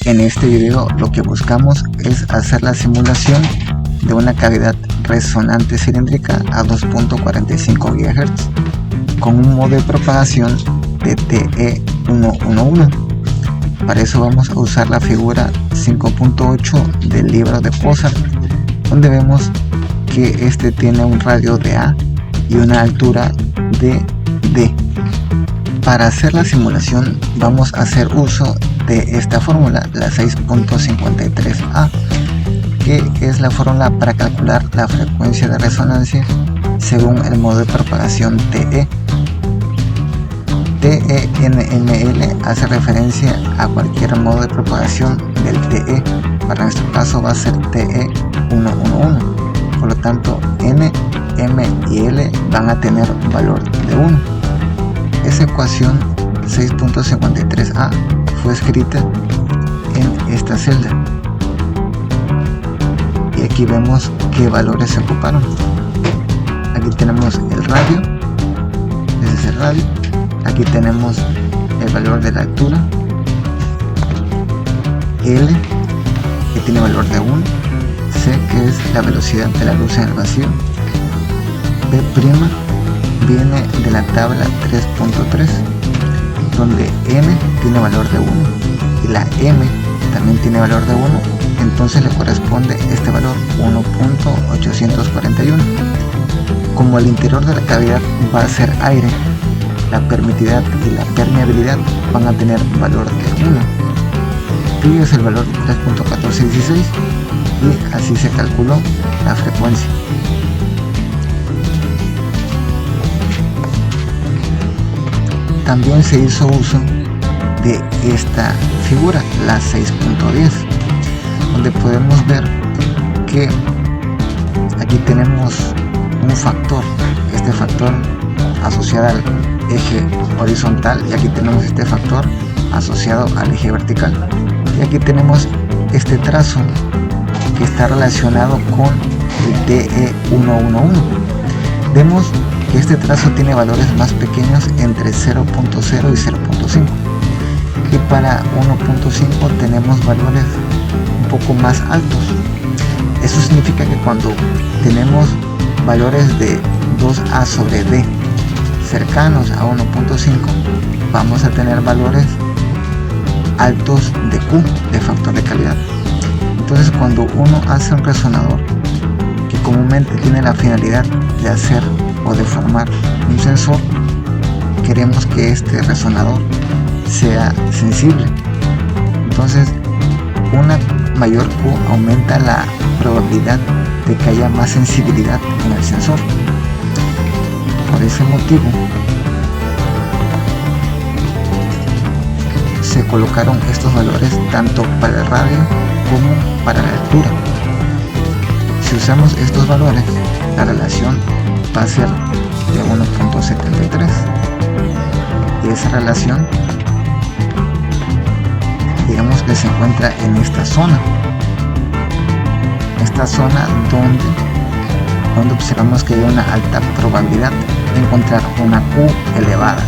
En este video lo que buscamos es hacer la simulación de una cavidad resonante cilíndrica a 2.45 GHz con un modo de propagación de TE111. Para eso vamos a usar la figura 5.8 del libro de Possard, donde vemos que este tiene un radio de A y una altura de D. Para hacer la simulación vamos a hacer uso de esta fórmula, la 6.53A, que es la fórmula para calcular la frecuencia de resonancia según el modo de propagación TE. TENML hace referencia a cualquier modo de propagación del TE. Para nuestro caso va a ser TE111, por lo tanto N, M y L van a tener valor de 1. Esa ecuación 6.53A fue escrita en esta celda y aquí vemos qué valores se ocuparon. Aquí tenemos el radio, ese es el radio. Aquí tenemos el valor de la altura, L, que tiene valor de 1, C, que es la velocidad de la luz en el vacío, B' viene de la tabla 3.3, donde N tiene valor de 1 y la M también tiene valor de 1, entonces le corresponde este valor 1.841. Como el interior de la cavidad va a ser aire, la permitividad y la permeabilidad van a tener valor de 1. Pi es el valor de 3.1416 y así se calculó la frecuencia. También se hizo uso de esta figura, la 6.10, donde podemos ver que aquí tenemos un factor, este factor asociado al eje horizontal, y aquí tenemos este factor asociado al eje vertical, y aquí tenemos este trazo que está relacionado con el TE111. Vemos que este trazo tiene valores más pequeños entre 0.0 y 0.5, y para 1.5 tenemos valores un poco más altos. Eso significa que cuando tenemos valores de 2A sobre D cercanos a 1.5 vamos a tener valores altos de Q, de factor de calidad. Entonces cuando uno hace un resonador que comúnmente tiene la finalidad de hacer o de formar un sensor, queremos que este resonador sea sensible. Entonces una mayor Q aumenta la probabilidad de que haya más sensibilidad en el sensor. Por ese motivo se colocaron estos valores tanto para el radio como para la altura. Si usamos estos valores, la relación va a ser de 1.73 y esa relación, digamos que se encuentra en esta zona donde observamos que hay una alta probabilidad de encontrar una Q elevada.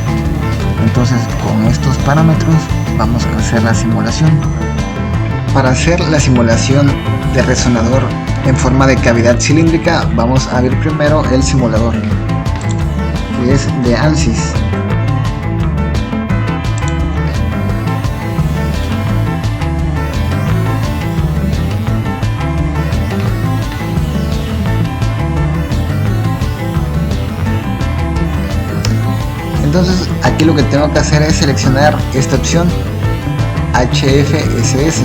Entonces con estos parámetros vamos a hacer la simulación. Para hacer la simulación de resonador en forma de cavidad cilíndrica vamos a abrir primero el simulador, que es de ANSYS. Entonces aquí lo que tengo que hacer es seleccionar esta opción HFSS.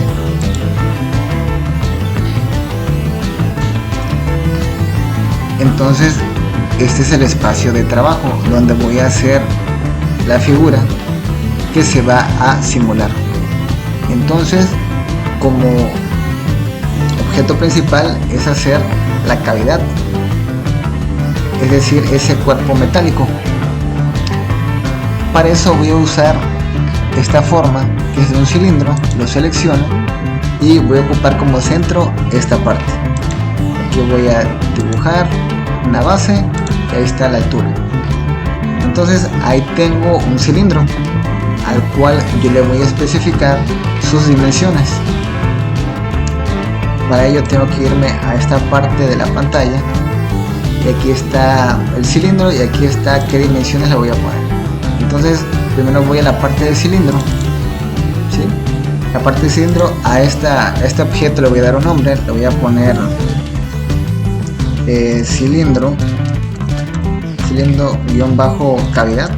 Entonces este es el espacio de trabajo donde voy a hacer la figura que se va a simular. Entonces como objeto principal es hacer la cavidad, es decir, ese cuerpo metálico. Para eso voy a usar esta forma que es de un cilindro, lo selecciono y voy a ocupar como centro esta parte. Aquí voy a dibujar una base y ahí está la altura. Entonces ahí tengo un cilindro. al cual yo le voy a especificar sus dimensiones. Para ello tengo que irme a esta parte de la pantalla y aquí está el cilindro y aquí está qué dimensiones le voy a poner. Entonces primero voy a la parte del cilindro, ¿sí? La parte del cilindro, a este objeto le voy a dar un nombre, le voy a poner cilindro cavidad,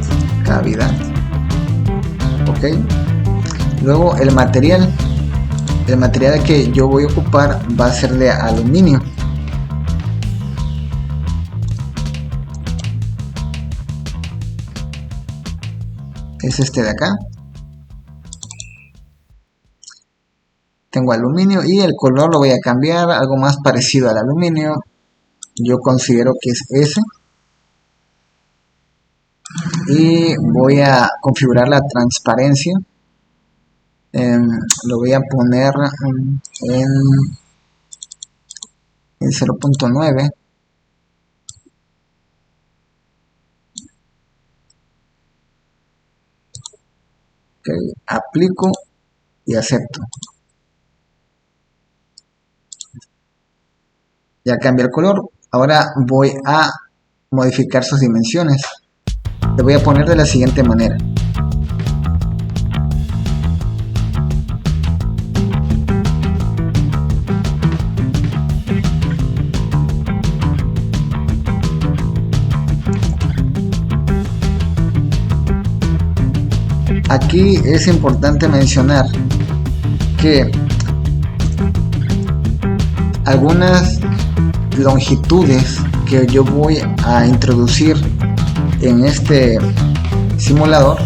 ok. Luego el material que yo voy a ocupar va a ser de aluminio. Es este de acá. Tengo aluminio y el color lo voy a cambiar, algo más parecido al aluminio. Yo considero que es ese. Y voy a configurar la transparencia. Lo voy a poner en 0.9. Okay, aplico y acepto. Ya cambia el color. Ahora voy a modificar sus dimensiones. Le voy a poner de la siguiente manera. Aquí es importante mencionar que algunas longitudes que yo voy a introducir en este simulador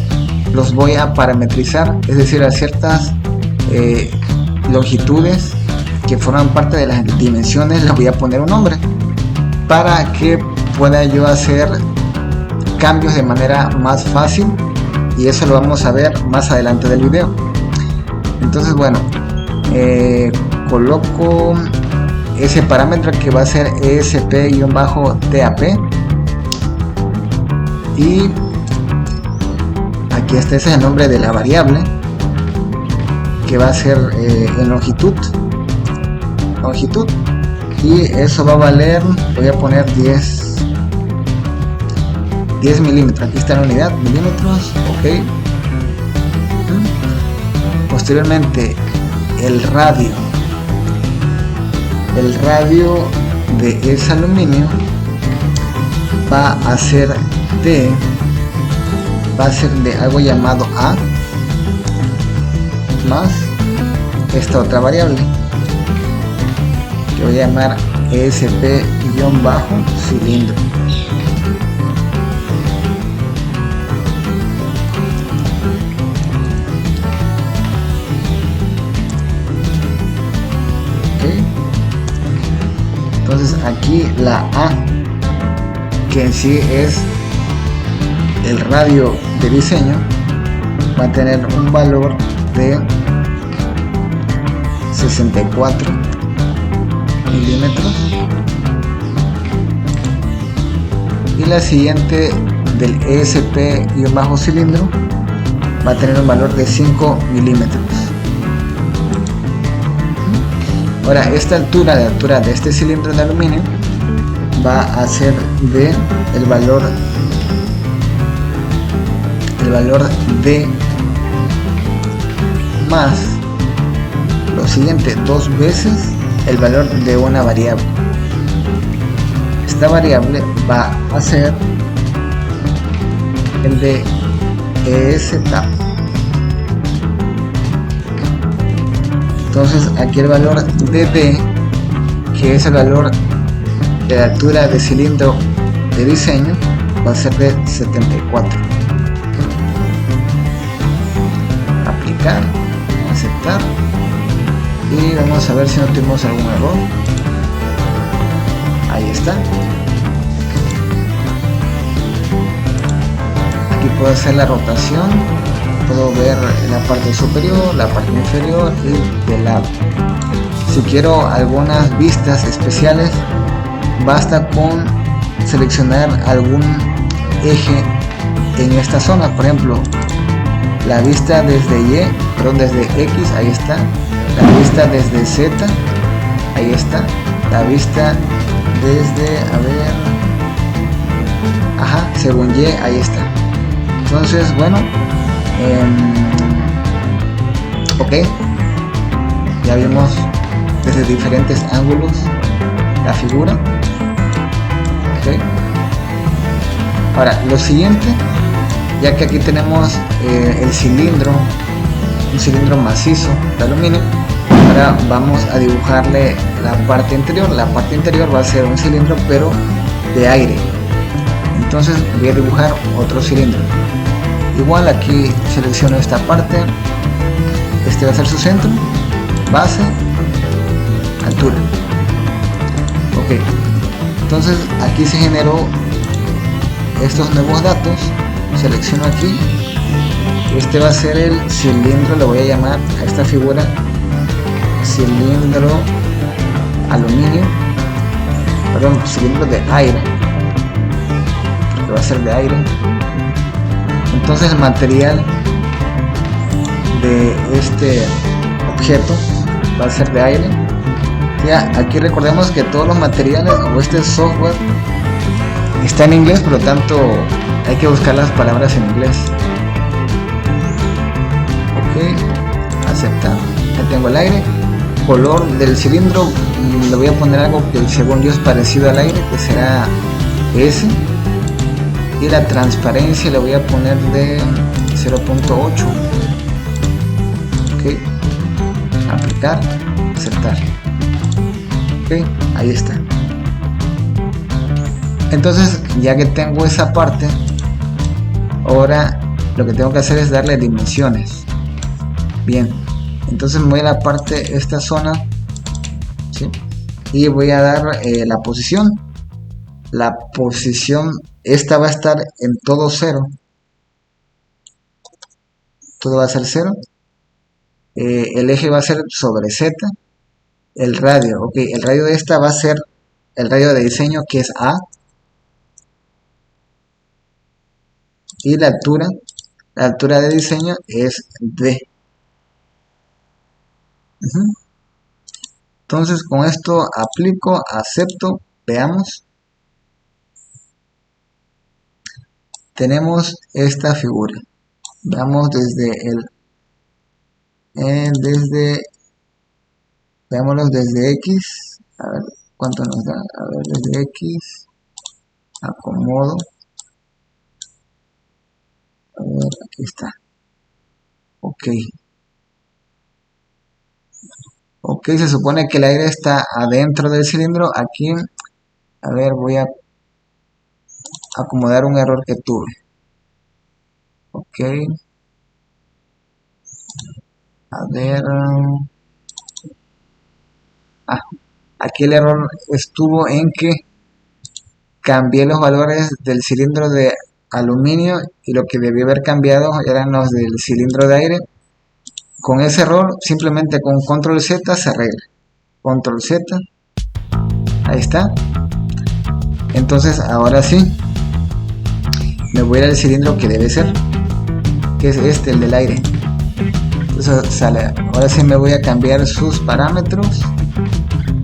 los voy a parametrizar, es decir, a ciertas longitudes que forman parte de las dimensiones les voy a poner un nombre para que pueda yo hacer cambios de manera más fácil, y eso lo vamos a ver más adelante del video. Entonces, bueno, coloco ese parámetro que va a ser ESP-TAP y aquí está, ese es el nombre de la variable que va a ser en longitud, y eso va a valer, voy a poner 10 milímetros. Aquí está la unidad, milímetros, ok. Posteriormente el radio de ese aluminio va a ser de algo llamado A más esta otra variable que voy a llamar ESP-cilindro. Entonces aquí la A, que en sí es el radio de diseño, va a tener un valor de 64 milímetros, y la siguiente del ESP-cilindro va a tener un valor de 5 milímetros. Ahora, esta altura de este cilindro de aluminio va a ser de el valor de más lo siguiente, 2 veces el valor de una variable. Esta variable va a ser el de ESTAP. Entonces aquí el valor de D, que es el valor de la altura de cilindro de diseño, va a ser de 74. Aplicar, aceptar, y vamos a ver si no tuvimos algún error. Ahí está. Aquí puedo hacer la rotación, puedo ver la parte superior, la parte inferior y del lado. Si quiero algunas vistas especiales, basta con seleccionar algún eje en esta zona. Por ejemplo, la vista desde Y, perdón, desde X, ahí está, la vista desde Z, ahí está, la vista desde, a ver, ajá, según Y, ahí está. Entonces, bueno, ok, ya vimos desde diferentes ángulos la figura. Ok, ahora lo siguiente, ya que aquí tenemos el cilindro, un cilindro macizo de aluminio, ahora vamos a dibujarle la parte interior. La parte interior va a ser un cilindro pero de aire. Entonces voy a dibujar otro cilindro. Igual aquí selecciono esta parte, este va a ser su centro, base, altura. Ok, entonces aquí se generó estos nuevos datos. Selecciono aquí, este va a ser el cilindro, le voy a llamar a esta figura cilindro aluminio, perdón, cilindro de aire, porque va a ser de aire. Entonces el material de este objeto va a ser de aire. Ya, aquí recordemos que todos los materiales o este software está en inglés, por lo tanto hay que buscar las palabras en inglés. Ok, aceptar. Ya tengo el aire. Color del cilindro, le voy a poner algo que según yo es parecido al aire, que será S. Y la transparencia le voy a poner de 0.8. Ok, aplicar, aceptar. Ok, ahí está. Entonces, ya que tengo esa parte, ahora lo que tengo que hacer es darle dimensiones. Bien, entonces me voy a la parte, esta zona, ¿sí? Y voy a dar la posición. La posición, esta va a estar en todo 0. Todo va a ser 0. El eje va a ser sobre Z. El radio, ok, el radio de esta va a ser el radio de diseño, que es A. Y la altura de diseño es D. Entonces con esto aplico, acepto, veamos. Tenemos esta figura. Veamos veámoslo desde X. A ver cuánto nos da. A ver, desde X. Acomodo. A ver, aquí está. Ok. Ok, se supone que el aire está adentro del cilindro. Aquí, a ver, voy a acomodar un error que tuve. Ok. A ver. Aquí el error estuvo en que cambié los valores del cilindro de aluminio y lo que debí haber cambiado eran los del cilindro de aire. Con ese error, simplemente con control Z se arregla. Control Z, ahí está. Entonces ahora sí, me voy al cilindro que debe ser, que es este, el del aire. Entonces sale. Ahora sí me voy a cambiar sus parámetros.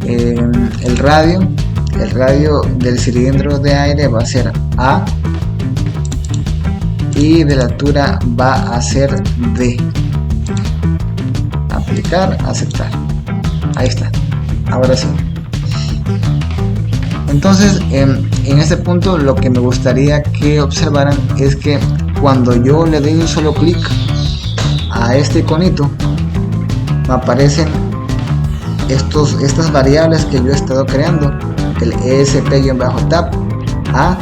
El radio del cilindro de aire va a ser A y de la altura va a ser D. Aplicar, aceptar. Ahí está. Ahora sí. Entonces en este punto lo que me gustaría que observaran es que cuando yo le doy un solo clic a este iconito, me aparecen estas variables que yo he estado creando, el ESP-tab, A,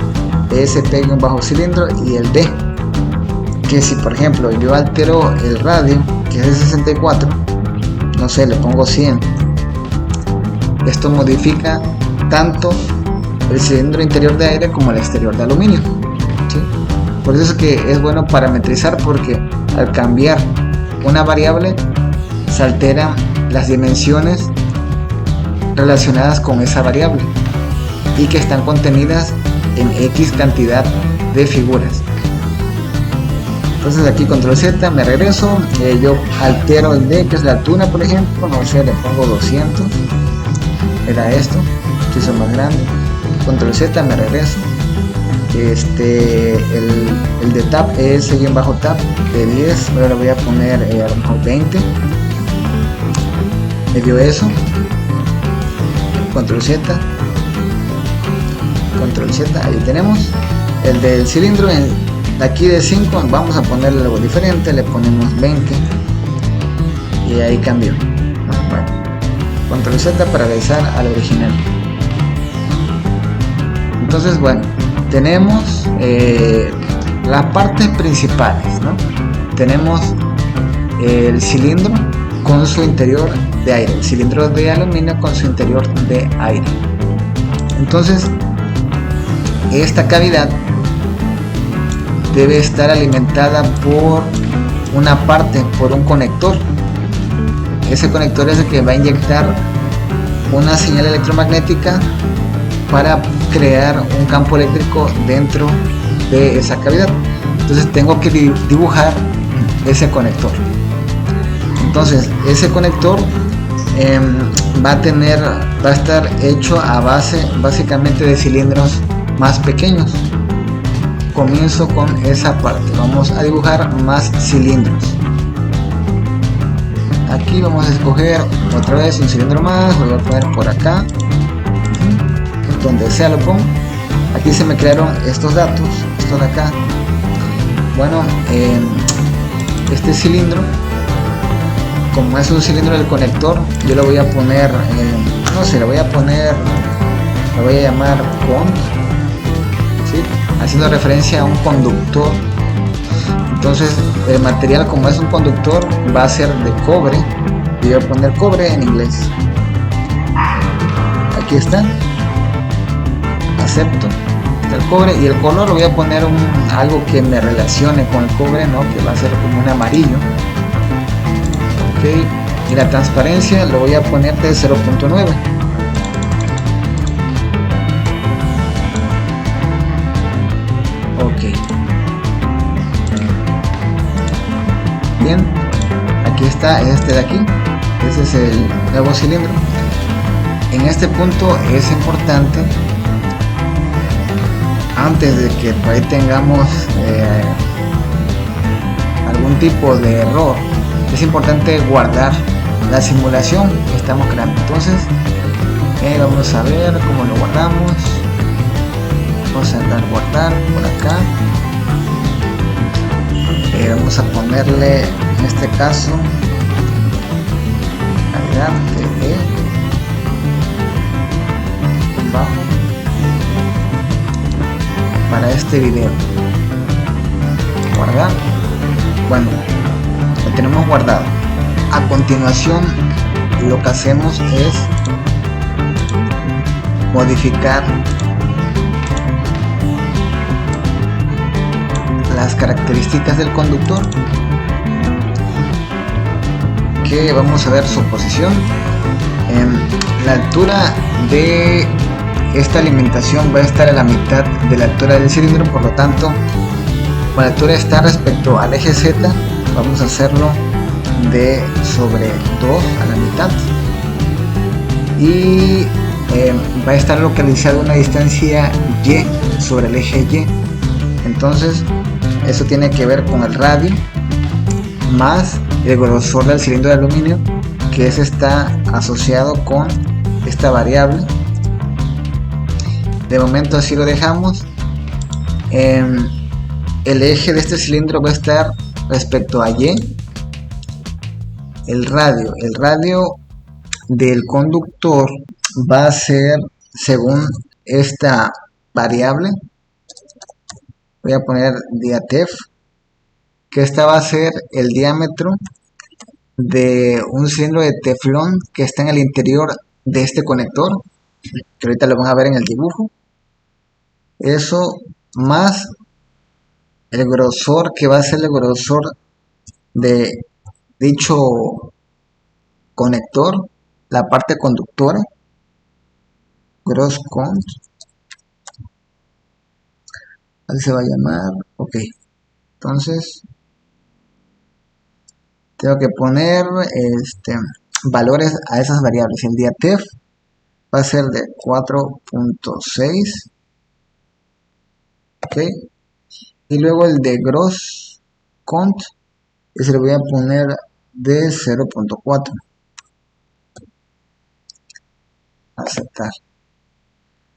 ESP-cilindro y el D. Que si por ejemplo yo altero el radio, que es de 64, no sé, le pongo 100, esto modifica tanto el cilindro interior de aire como el exterior de aluminio, ¿sí? Por eso es que es bueno parametrizar, porque al cambiar una variable se alteran las dimensiones relacionadas con esa variable y que están contenidas en X cantidad de figuras. Entonces aquí control Z, me regreso, yo altero el D, que es la altura, por ejemplo, no sé, le pongo 200, era esto, hizo más grande, control Z, me regreso, el de tab es -tab de 10, ahora le voy a poner a lo mejor 20, me dio eso, control Z, ahí tenemos el del cilindro. De aquí de 5 vamos a ponerle algo diferente, le ponemos 20 y ahí cambió. Bueno, control Z para regresar al original. Entonces, bueno, tenemos las partes principales, ¿no? Tenemos el cilindro con su interior de aire, el cilindro de aluminio con su interior de aire. Entonces, esta cavidad debe estar alimentada por una parte, por un conector. Ese conector es el que va a inyectar una señal electromagnética para crear un campo eléctrico dentro de esa cavidad. Entonces tengo que dibujar ese conector. Entonces ese conector va a estar hecho a base básicamente de cilindros más pequeños. Comienzo con esa parte, vamos a dibujar más cilindros. Aquí vamos a escoger otra vez un cilindro más, lo voy a poner por acá, donde sea lo pongo. Aquí se me crearon estos datos, esto de acá. Bueno, este cilindro, como es un cilindro del conector, yo lo voy a poner, no sé, lo voy a llamar cont, ¿sí? Haciendo referencia a un conductor. Entonces el material, como es un conductor, va a ser de cobre. Yo voy a poner cobre en inglés. Aquí está, acepto el cobre, y el color lo voy a poner algo que me relacione con el cobre, ¿no? Que va a ser como un amarillo. Ok, y la transparencia lo voy a poner de 0.9. Bien, aquí está este de aquí, ese es el nuevo cilindro. En este punto es importante, antes de que por ahí tengamos algún tipo de error, es importante guardar la simulación que estamos creando. Entonces vamos a ver cómo lo guardamos. Vamos a dar guardar por acá. Vamos a ponerle en este caso calidad de bajo para este video. Guardar. Bueno, lo tenemos guardado. A continuación lo que hacemos es modificar las características del conductor, que vamos a ver su posición. La altura de esta alimentación va a estar a la mitad de la altura del cilindro, por lo tanto, cuando la altura está respecto al eje Z, vamos a hacerlo de sobre 2 a la mitad, y va a estar localizado a una distancia Y sobre el eje Y. Entonces eso tiene que ver con el radio más el grosor del cilindro de aluminio, que está asociado con esta variable. De momento así lo dejamos. El eje de este cilindro va a estar respecto a Y. El radio del conductor va a ser según esta variable. Voy a poner diatef, que esta va a ser el diámetro de un cilindro de teflón que está en el interior de este conector, que ahorita lo van a ver en el dibujo. Eso más el grosor, que va a ser el grosor de dicho conector, la parte conductora, gross cont, así se va a llamar. Ok, entonces tengo que poner valores a esas variables. El día TEF va a ser de 4.6, ok, y luego el de gross count, ese le voy a poner de 0.4, aceptar.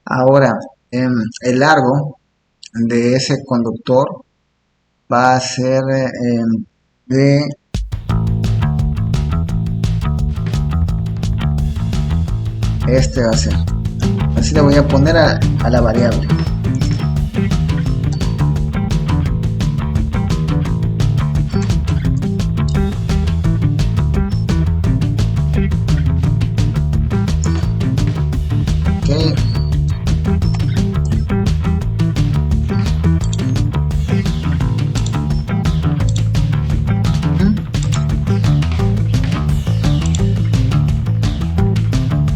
Ahora el largo de ese conductor va a ser de este, va a ser así, le voy a poner a la variable. Okay.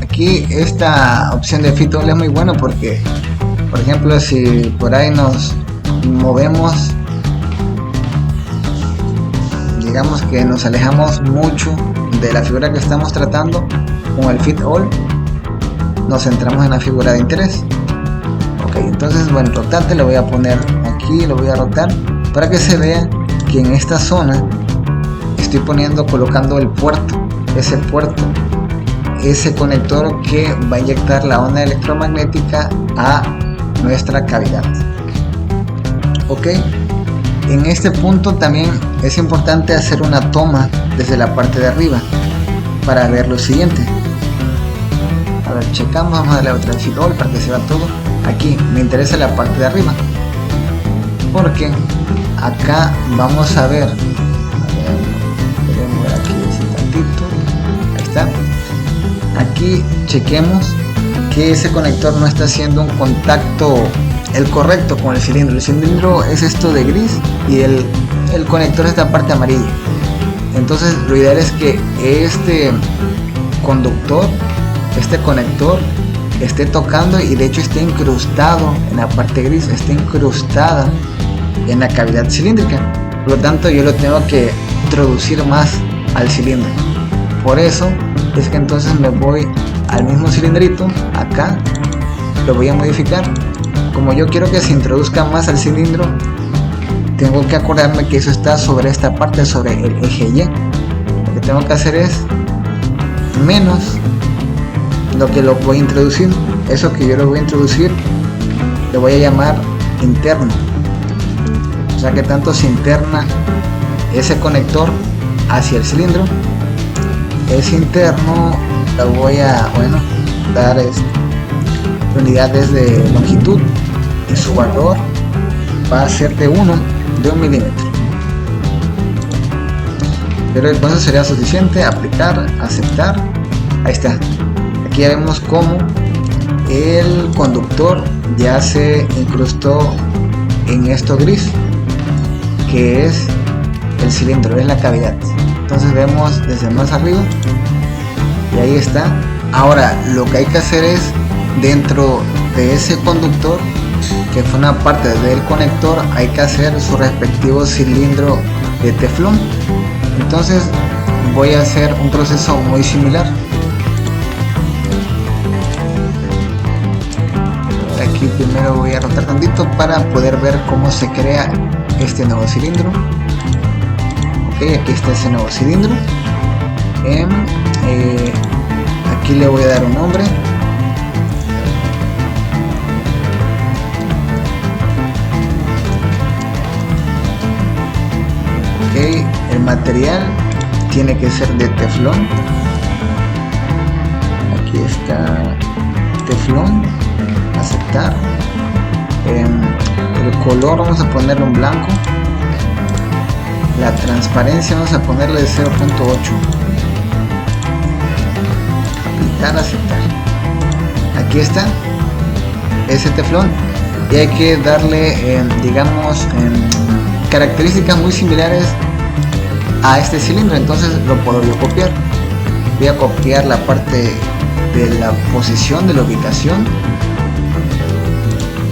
Aquí esta opción de fit all es muy bueno porque, por ejemplo, si por ahí nos movemos, digamos que nos alejamos mucho de la figura que estamos tratando, con el fit all nos centramos en la figura de interés. Ok, entonces bueno, rotante lo voy a poner aquí, lo voy a rotar para que se vea que en esta zona estoy colocando el puerto, ese conector que va a inyectar la onda electromagnética a nuestra cavidad. Ok, en este punto también es importante hacer una toma desde la parte de arriba para ver lo siguiente. A ver, checamos, vamos a darle otra vez fit all para que se vea todo. Aquí me interesa la parte de arriba porque acá vamos a ver, aquí ese tantito, ahí está. Aquí chequemos que ese conector no está haciendo un contacto el correcto con el cilindro. El cilindro es esto de gris y el conector es esta parte amarilla. Entonces lo ideal es que este conductor, este conector, esté tocando y de hecho esté incrustado en la parte gris, esté incrustada en la cavidad cilíndrica. Por lo tanto yo lo tengo que introducir más al cilindro. Por eso es que entonces me voy al mismo cilindrito, acá lo voy a modificar. Como yo quiero que se introduzca más al cilindro, tengo que acordarme que eso está sobre esta parte, sobre el eje Y. Lo que tengo que hacer es menos lo que lo voy a introducir. Eso que yo lo voy a introducir lo voy a llamar interno, o sea que tanto se interna ese conector hacia el cilindro. Ese interno lo voy a dar unidades de longitud y su valor va a ser de 1 milímetro. Pero con eso sería suficiente. Aplicar, aceptar. Ahí está. Aquí ya vemos cómo el conductor ya se incrustó en esto gris, que es el cilindro, es la cavidad. Entonces vemos desde más arriba y ahí está. Ahora lo que hay que hacer es, dentro de ese conductor que fue una parte del conector, hay que hacer su respectivo cilindro de teflón. Entonces voy a hacer un proceso muy similar. Aquí primero voy a rotar tantito para poder ver cómo se crea este nuevo cilindro. Ok, aquí está ese nuevo cilindro. Aquí le voy a dar un nombre. Ok, el material tiene que ser de teflón. Aquí está teflón. Aceptar. El color vamos a ponerle un blanco. La transparencia vamos a ponerle de 0.8. Aplicar, aceptar. Aquí está ese teflón y hay que darle digamos características muy similares a este cilindro. Entonces lo puedo yo copiar. Voy a copiar la parte de la posición, de la ubicación.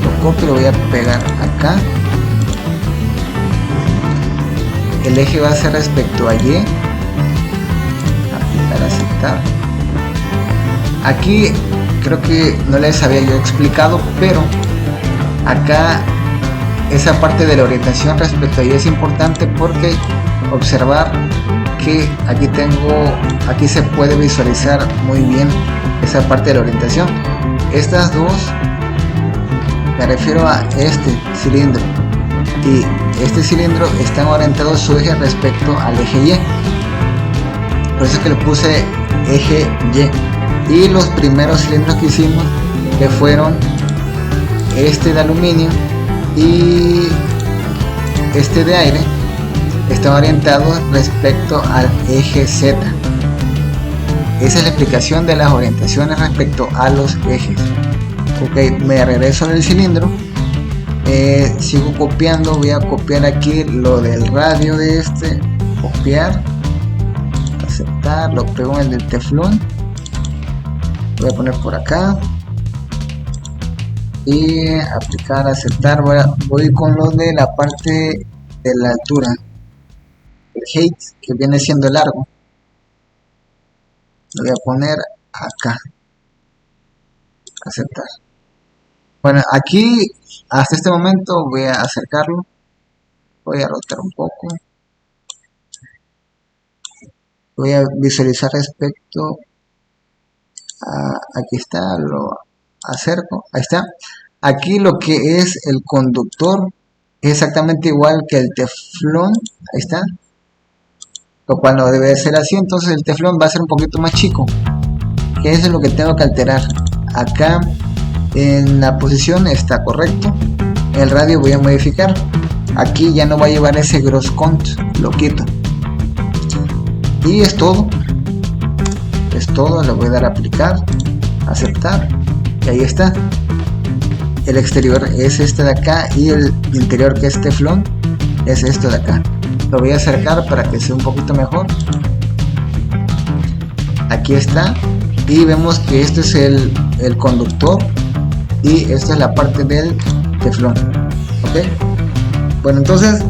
Lo copio, lo voy a pegar acá. El eje va a ser respecto a Y aceptar. Aquí creo que no les había yo explicado, pero acá esa parte de la orientación respecto a ello es importante, porque observar que aquí se puede visualizar muy bien esa parte de la orientación. Estas dos, me refiero a este cilindro y este cilindro, están orientados su eje respecto al eje Y, por eso es que le puse eje Y. Y los primeros cilindros que hicimos, que fueron este de aluminio y este de aire, están orientados respecto al eje Z. Esa es la explicación de las orientaciones respecto a los ejes. Ok, me regreso en el cilindro, sigo copiando, voy a copiar aquí lo del radio de este, copiar, aceptar, lo pego en el del teflón, voy a poner por acá y aplicar, aceptar. Voy con lo de la parte de la altura, el height, que viene siendo el largo, lo voy a poner acá, aceptar. Bueno, aquí hasta este momento voy a acercarlo, voy a rotar un poco, voy a visualizar respecto a, aquí está, lo acerco, ahí está. Aquí lo que es el conductor es exactamente igual que el teflón, ahí está, lo cual no debe ser así. Entonces el teflón va a ser un poquito más chico, que eso es lo que tengo que alterar. Acá en la posición está correcto, el radio voy a modificar, aquí ya no va a llevar ese gross count, lo quito y es todo, le voy a dar a aplicar, aceptar y ahí está. El exterior es este de acá y el interior, que es teflón, es esto de acá. Lo voy a acercar para que sea un poquito mejor. Aquí está, y vemos que este es el conductor y esta es la parte del teflón. Ok, bueno, entonces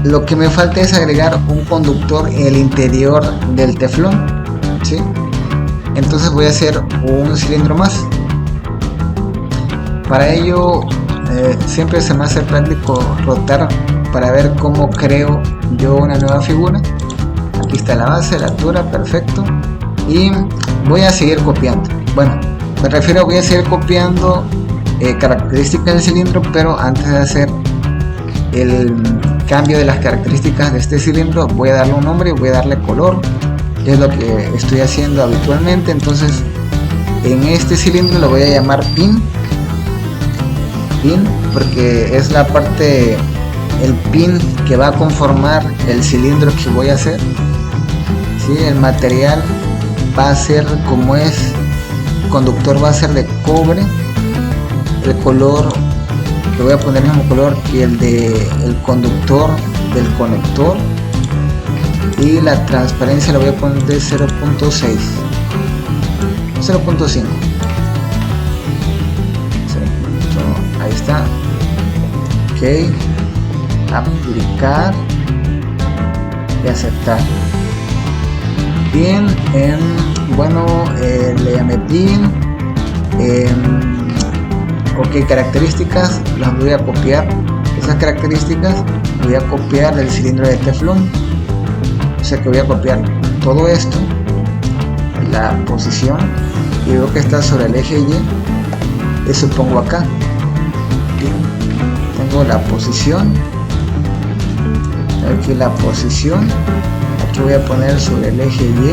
lo que me falta es agregar un conductor en el interior del teflón, ¿sí? Entonces voy a hacer un cilindro más. Para ello siempre se me hace práctico rotar para ver cómo creo yo una nueva figura. Aquí está la base, la altura, perfecto, y voy a seguir copiando. Bueno, me refiero, voy a seguir copiando características del cilindro, pero antes de hacer el cambio de las características de este cilindro, voy a darle un nombre y voy a darle color, que es lo que estoy haciendo habitualmente. Entonces en este cilindro lo voy a llamar pin, porque es la parte, el pin que va a conformar el cilindro que voy a hacer, ¿sí? El material va a ser como es, el conductor va a ser de cobre, el color le voy a poner el mismo color que el del conductor del conector, y la transparencia la voy a poner de 0.6, 0.5. Ahí está. Ok, aplicar y aceptar. Bien, bueno, le llamé pin. Ok, características las voy a copiar. Esas características voy a copiar del cilindro de teflón, o sea que voy a copiar todo esto, la posición, y veo que está sobre el eje Y, eso pongo acá. Tengo la posición, aquí la posición, aquí voy a poner sobre el eje Y,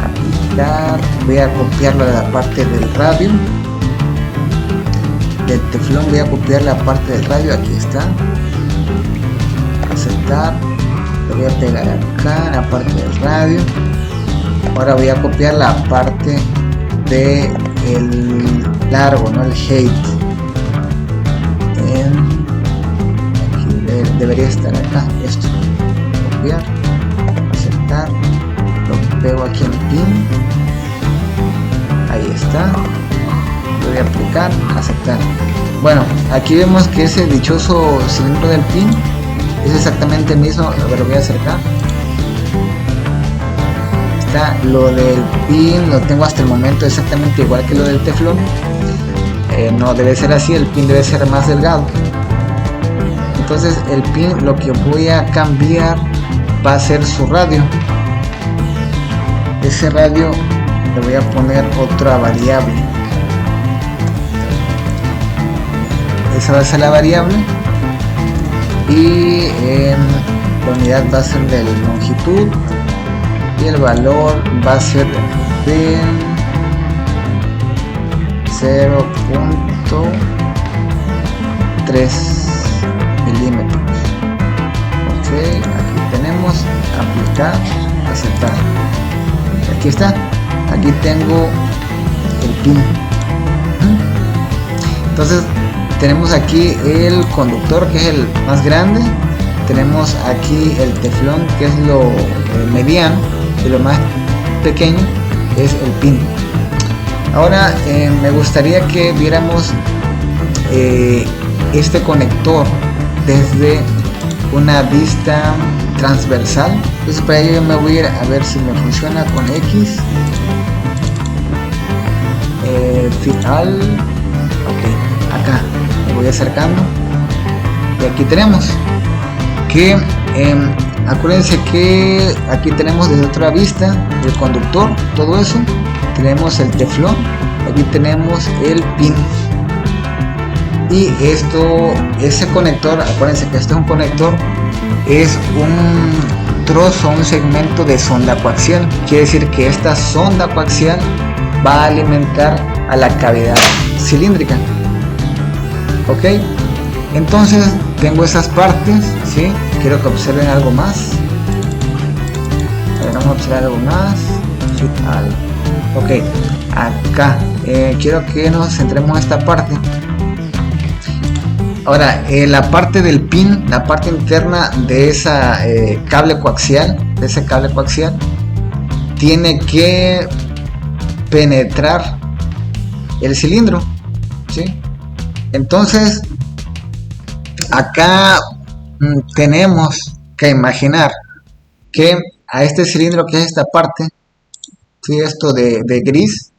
aplicar, voy a copiarlo de la parte del radio, del teflón voy a copiar la parte del radio, aquí está, aceptar, lo voy a pegar acá en la parte del radio. Ahora voy a copiar la parte de el largo, no el height. Aquí debería estar acá, esto, copiar, aceptar, lo pego aquí en pin, ahí está, lo voy a aplicar, aceptar. Bueno, aquí vemos que ese dichoso cilindro del pin es exactamente el mismo. A ver, lo voy a acercar, acá lo del pin lo tengo hasta el momento exactamente igual que lo del teflón. No debe ser así, el pin debe ser más delgado. Entonces el pin lo que voy a cambiar va a ser su radio. Ese radio le voy a poner otra variable. Esa va a ser la variable y la unidad va a ser de longitud y el valor va a ser de 0.3 milímetros. Ok, aquí tenemos aplicar, aceptar. Aquí está, aquí tengo el pin. Entonces tenemos aquí el conductor, que es el más grande, tenemos aquí el teflón, que es lo mediano, y lo más pequeño es el pin. Ahora me gustaría que viéramos este conector desde una vista transversal. Entonces para ello me voy a ir a ver si me funciona con X, final, ok, acá me voy acercando y aquí tenemos que acuérdense que aquí tenemos desde otra vista el conductor, todo eso, tenemos el teflón, aquí tenemos el pin y ese conector, acuérdense que esto es un conector, es un trozo, un segmento de sonda coaxial. Quiere decir que esta sonda coaxial va a alimentar a la cavidad cilíndrica. Ok, entonces tengo esas partes, ¿sí? Quiero que observen algo más. A ver, vamos a observar algo más. Ok, acá quiero que nos centremos en esta parte. Ahora, la parte del pin, la parte interna de esa cable coaxial, tiene que penetrar el cilindro, ¿sí? Entonces, acá tenemos que imaginar que a este cilindro, que es esta parte, ¿sí? Esto de gris,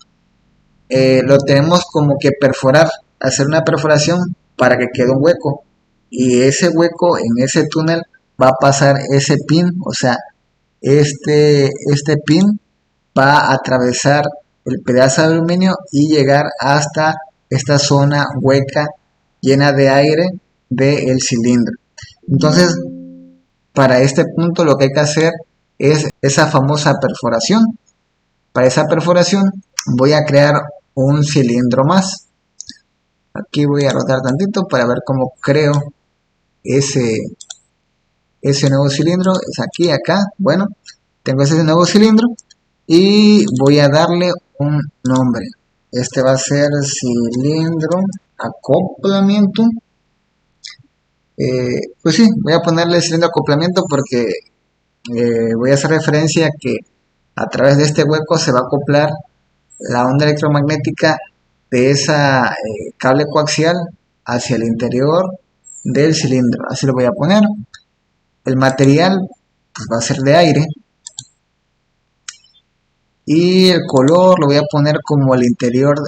lo tenemos como que perforar, hacer una perforación para que quede un hueco, y ese hueco, en ese túnel va a pasar ese pin, o sea, este pin va a atravesar el pedazo de aluminio y llegar hasta esta zona hueca llena de aire del cilindro. Entonces, para este punto lo que hay que hacer es esa famosa perforación. Para esa perforación voy a crear un cilindro más. Aquí voy a rotar tantito para ver cómo creo ese nuevo cilindro. Es aquí, acá. Bueno, tengo ese nuevo cilindro y voy a darle un nombre. Este va a ser cilindro acoplamiento. Pues sí, voy a ponerle cilindro acoplamiento porque voy a hacer referencia a que a través de este hueco se va a acoplar la onda electromagnética de esa cable coaxial hacia el interior del cilindro. Así lo voy a poner. El material pues va a ser de aire y el color lo voy a poner como el interior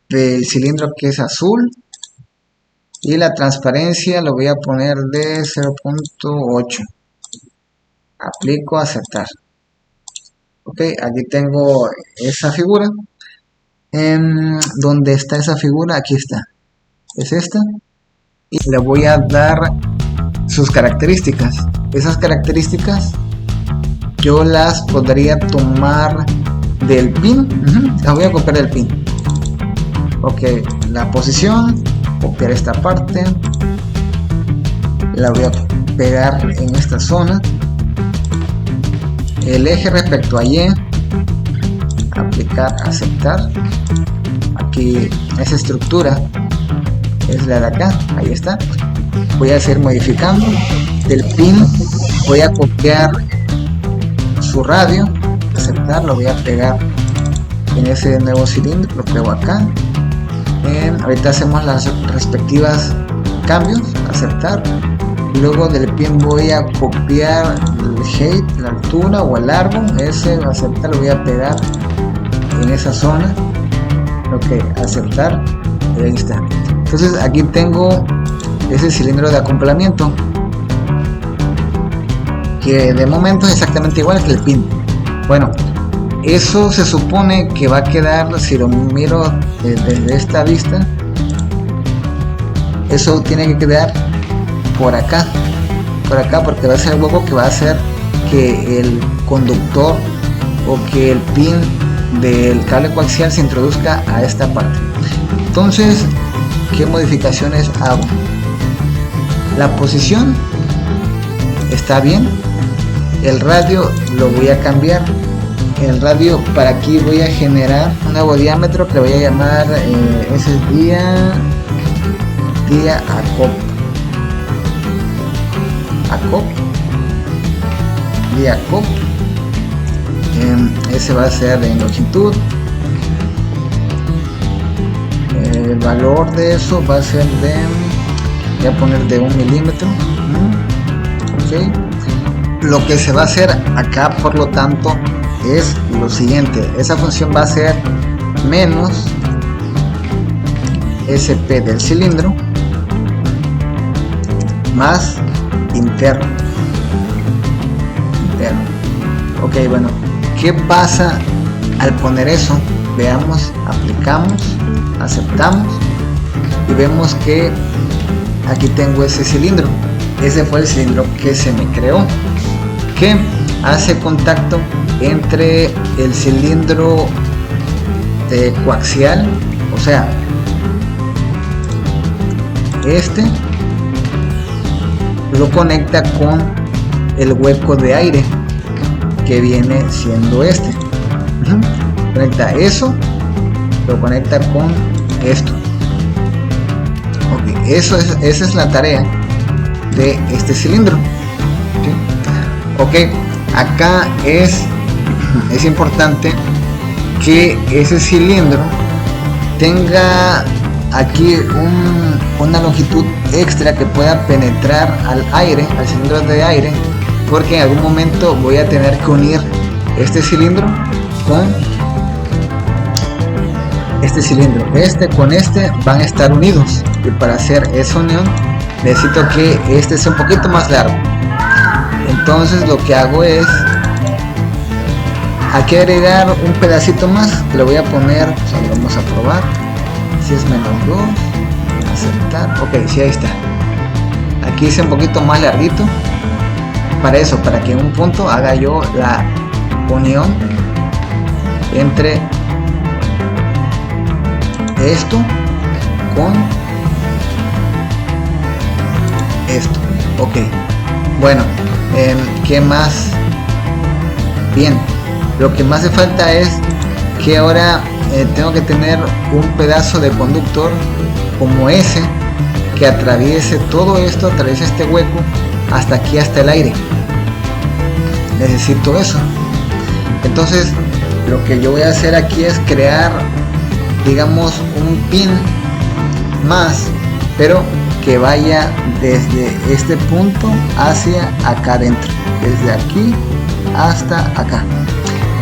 del cilindro, que es azul, y la transparencia lo voy a poner de 0.8. aplico, aceptar. Ok, aquí tengo esa figura. ¿Dónde está esa figura? Aquí está, es esta, y le voy a dar sus características. Esas características yo las podría tomar del pin. Las voy a copiar del pin. Ok, la posición, copiar esta parte, la voy a pegar en esta zona, el eje respecto a Y, aplicar, aceptar. Aquí esa estructura es la de acá, ahí está. Voy a seguir modificando. Del pin voy a copiar su radio, aceptar, lo voy a pegar en ese nuevo cilindro, lo pego acá. Ahorita hacemos las respectivas cambios, aceptar, luego del pin voy a copiar el height, la altura o el árbol, ese aceptar, lo voy a pegar en esa zona. Ok, aceptar, y ahí está. Entonces aquí tengo ese cilindro de acoplamiento, que de momento es exactamente igual que el pin. Bueno, eso se supone que va a quedar, si lo miro desde esta vista, eso tiene que quedar por acá, porque va a ser el hueco que va a hacer que el conductor o que el pin del cable coaxial se introduzca a esta parte. Entonces, ¿qué modificaciones hago? La posición está bien, el radio lo voy a cambiar. El radio, para aquí voy a generar un nuevo diámetro que le voy a llamar ese es día ACOP. Ese va a ser en longitud. El valor de eso va a ser de, voy a poner de 1 milímetro. Ok, lo que se va a hacer acá, por lo tanto, es lo siguiente: esa función va a ser menos SP del cilindro más interno. Ok, bueno, ¿qué pasa al poner eso? Veamos, aplicamos, aceptamos y vemos que aquí tengo ese cilindro. Ese fue el cilindro que se me creó, que hace contacto entre el cilindro coaxial, o sea, este lo conecta con el hueco de aire que viene siendo este. Conecta eso, lo conecta con esto. Ok, esa es la tarea de este cilindro. Ok, acá es importante que ese cilindro tenga aquí una longitud extra que pueda penetrar al aire, al cilindro de aire, porque en algún momento voy a tener que unir este cilindro con este cilindro. Este con este van a estar unidos, y para hacer esa unión necesito que este sea un poquito más largo. Entonces lo que hago es aquí agregar un pedacito más que le voy a poner, o sea, vamos a probar si es menos 2, aceptar. Ok, sí, ahí está. Aquí hice un poquito más larguito para eso, para que en un punto haga yo la unión entre esto con esto. Ok, bueno, ¿qué más? Bien, lo que más hace falta es que ahora tengo que tener un pedazo de conductor como ese que atraviese todo esto, atraviese este hueco hasta aquí, hasta el aire. Necesito eso. Entonces lo que yo voy a hacer aquí es crear, digamos, un pin más, pero que vaya desde este punto hacia acá adentro, desde aquí hasta acá.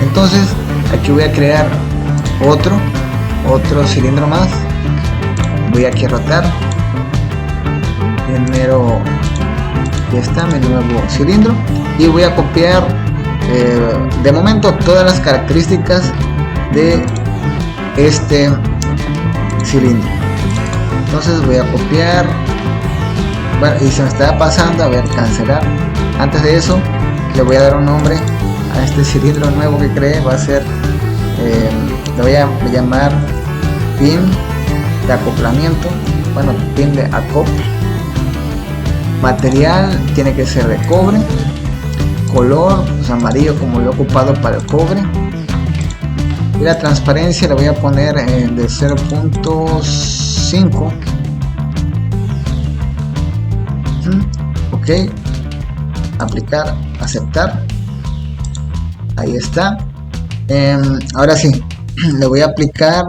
Entonces aquí voy a crear otro cilindro más. Voy aquí a rotar primero, ya está mi nuevo cilindro, y voy a copiar de momento todas las características de este cilindro. Entonces voy a copiar, bueno, y se me está pasando, a ver, cancelar. Antes de eso le voy a dar un nombre a este cilindro nuevo que creé. Va a ser, le voy a llamar pin de acoplamiento, bueno, pin de acople. Material tiene que ser de cobre, color pues amarillo como lo he ocupado para el cobre, y la transparencia le voy a poner de 0.5. ok, aplicar, aceptar, ahí está. Ahora sí, le voy a aplicar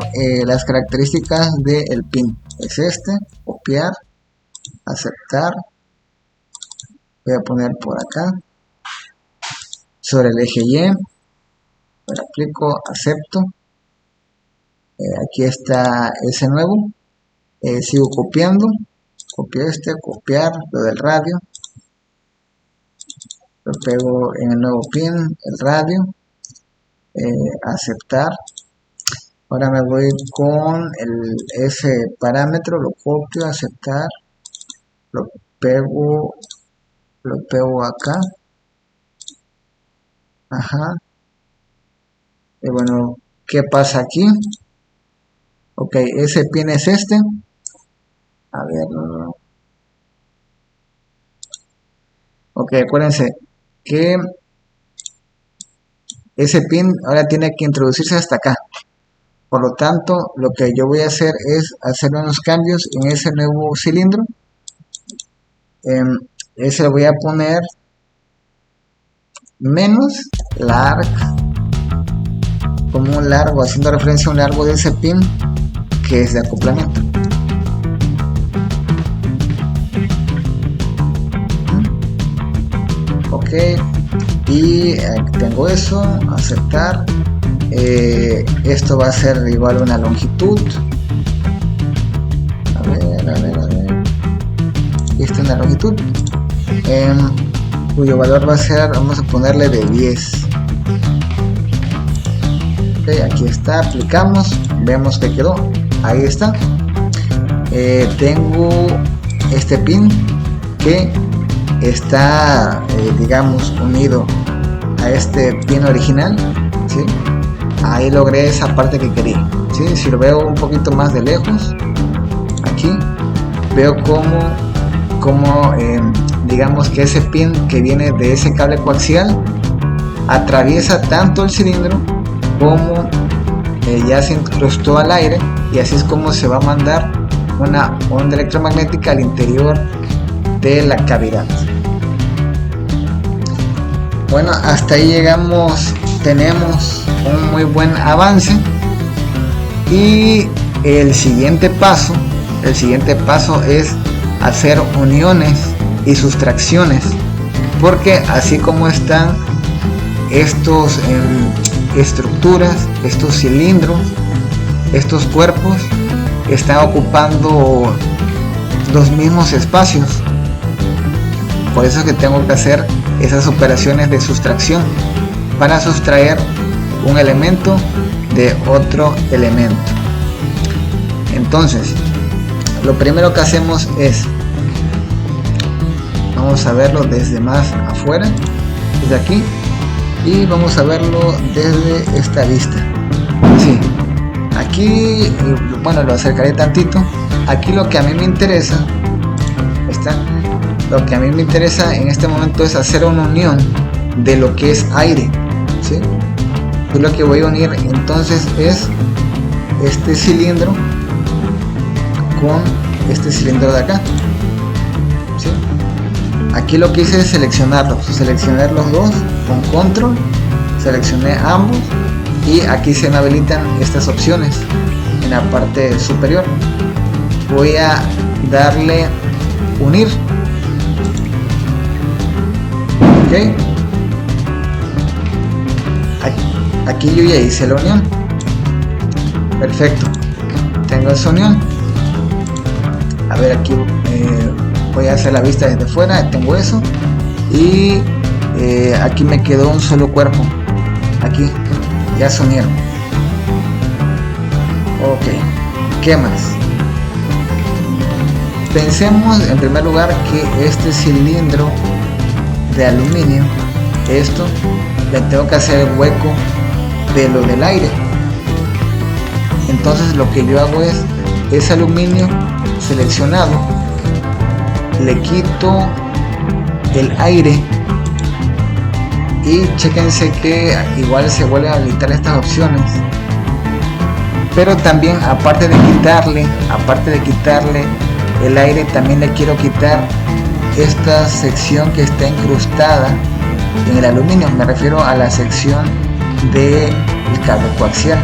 las características del pin. Es este, copiar, aceptar, voy a poner por acá sobre el eje Y, aplico, acepto, aquí está ese nuevo, sigo copiando, copio copiar lo del radio, lo pego en el nuevo pin, el radio, aceptar. Ahora me voy con ese parámetro, lo copio, aceptar, lo pego acá, ajá, y bueno, ¿qué pasa aquí? Ok, ese pin es este, a ver, ok, acuérdense que ese pin ahora tiene que introducirse hasta acá. Por lo tanto, lo que yo voy a hacer es hacer unos cambios en ese nuevo cilindro. Ese lo voy a poner menos larg, como un largo, haciendo referencia a un largo de ese pin que es de acoplamiento. Ok, y tengo eso, aceptar. Esto va a ser igual a una longitud, a ver, esta es una longitud, cuyo valor va a ser, vamos a ponerle de 10. Ok, aquí está, aplicamos, vemos que quedó, ahí está. Tengo este pin que está digamos unido a este pin original, ¿sí? Ahí logré esa parte que quería, ¿sí? Si lo veo un poquito más de lejos, aquí veo como digamos que ese pin que viene de ese cable coaxial atraviesa tanto el cilindro como ya se incrustó al aire, y así es como se va a mandar una onda electromagnética al interior de la cavidad. Bueno, hasta ahí llegamos, tenemos un muy buen avance, y el siguiente paso es hacer uniones y sustracciones, porque así como están estos estructuras, estos cilindros, estos cuerpos están ocupando los mismos espacios, por eso es que tengo que hacer esas operaciones de sustracción para sustraer un elemento de otro elemento. Entonces, lo primero que hacemos es, vamos a verlo desde más afuera, desde aquí, y vamos a verlo desde esta vista. Sí, aquí, bueno, lo acercaré tantito. Aquí lo que a mí me interesa, lo que a mí me interesa en este momento es hacer una unión de lo que es aire, ¿sí? Yo lo que voy a unir entonces es este cilindro con este cilindro de acá, ¿sí? Aquí lo que hice es seleccionar los dos con control, seleccioné ambos, y aquí se me habilitan estas opciones en la parte superior. Voy a darle unir, ok. Aquí yo ya hice la unión, perfecto, tengo esa unión. A ver, aquí voy a hacer la vista desde fuera, tengo eso, y aquí me quedó un solo cuerpo, aquí ya se unieron. Ok, ¿qué más? Pensemos en primer lugar que este cilindro de aluminio, esto le tengo que hacer el hueco de lo del aire. Entonces lo que yo hago es ese aluminio seleccionado, le quito el aire, y chéquense que igual se vuelven a habilitar estas opciones, pero también aparte de quitarle el aire, también le quiero quitar esta sección que está incrustada en el aluminio. Me refiero a la sección del cable coaxial.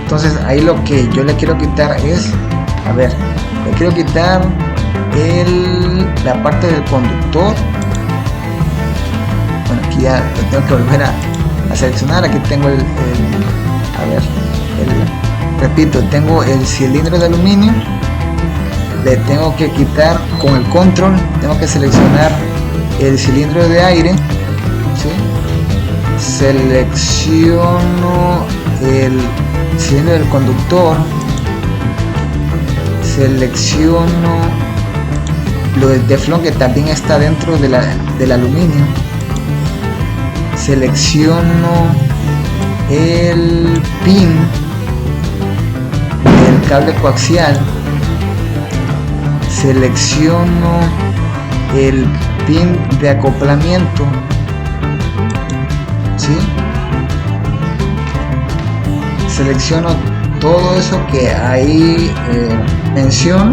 Entonces ahí lo que yo le quiero quitar es, a ver, le quiero quitar la parte del conductor. Bueno, aquí ya lo tengo que volver a seleccionar. Aquí tengo repito, tengo el cilindro de aluminio. Le tengo que quitar con el control, tengo que seleccionar el cilindro de aire, ¿sí? Selecciono el cilindro del conductor, selecciono lo del teflón que también está dentro del aluminio, selecciono el pin del cable coaxial, selecciono el pin de acoplamiento, ¿sí? Selecciono todo eso que ahí menciono,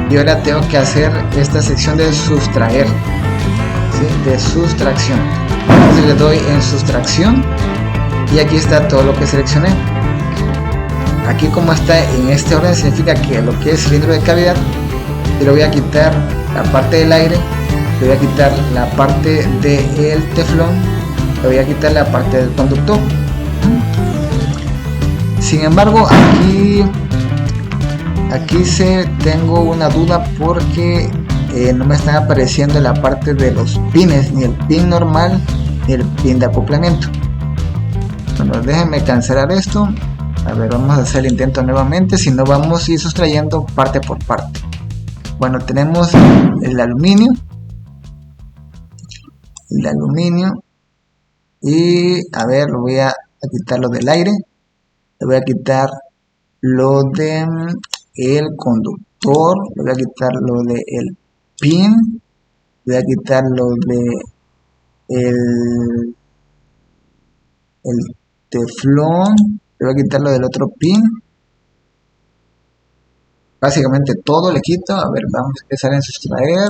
y ahora tengo que hacer esta sección de sustraer, ¿sí? De sustracción. Entonces le doy en sustracción y aquí está todo lo que seleccioné. Aquí, como está en este orden, significa que lo que es cilindro de cavidad, y le voy a quitar la parte del aire, le voy a quitar la parte del teflón, le voy a quitar la parte del conductor. Sin embargo, aquí tengo una duda porque no me están apareciendo la parte de los pines, ni el pin normal ni el pin de acoplamiento. Bueno, déjenme cancelar esto. A ver, vamos a hacer el intento nuevamente, si no vamos a ir sustrayendo parte por parte. Bueno, tenemos el aluminio, y a ver, lo voy a quitar lo del aire, le voy a quitar lo de el conductor, le voy a quitar lo de el pin, le voy a quitar lo de el teflón, le voy a quitar lo del otro pin. Básicamente todo le quito. A ver, vamos a empezar en sustraer.